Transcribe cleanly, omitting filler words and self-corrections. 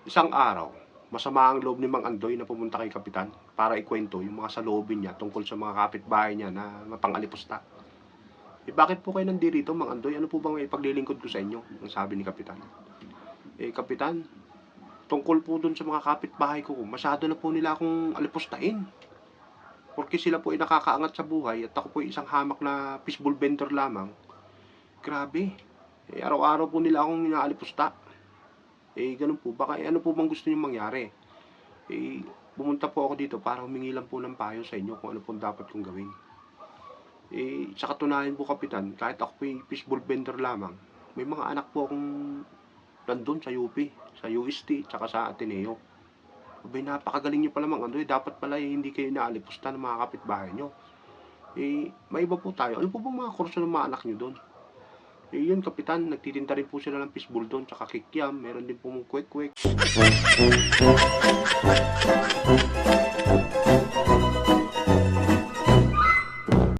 Isang araw, masama ang loob ni Mang Andoy na pumunta kay Kapitan para ikwento yung mga saloobin niya tungkol sa mga kapitbahay niya na mapang-alipusta. Bakit po kayo nandito, Mang Andoy? Ano po bang ipaglilingkod ko sa inyo? Ang sabi ni Kapitan. Kapitan, tungkol po dun sa mga kapitbahay ko, masyado na po nila akong alipustain. Porque sila po ay nakakaangat sa buhay at ako po ay isang hamak na fishbowl vendor lamang. Grabe. Araw-araw po nila akong inaalipusta. Ganun po. Baka ano po bang gusto niyo mangyari? Pumunta po ako dito para humingi lang po ng payo sa inyo kung ano po dapat kong gawin. Sa katunayan po, Kapitan, kahit ako po yung fishbowl vendor lamang, may mga anak po akong nandun sa UP, sa UST, tsaka sa Ateneo. Abay, napakagaling nyo pala, Mang Andoy. Dapat pala hindi kayo inaalipusta ng mga kapitbahay nyo. May iba po tayo. Ano po bang mga kurso ng mga anak nyo doon? Yun, Kapitan, nagtitinda rin po sila ng fishbowl doon, tsaka kikiam, meron din po mong kwek-kwek.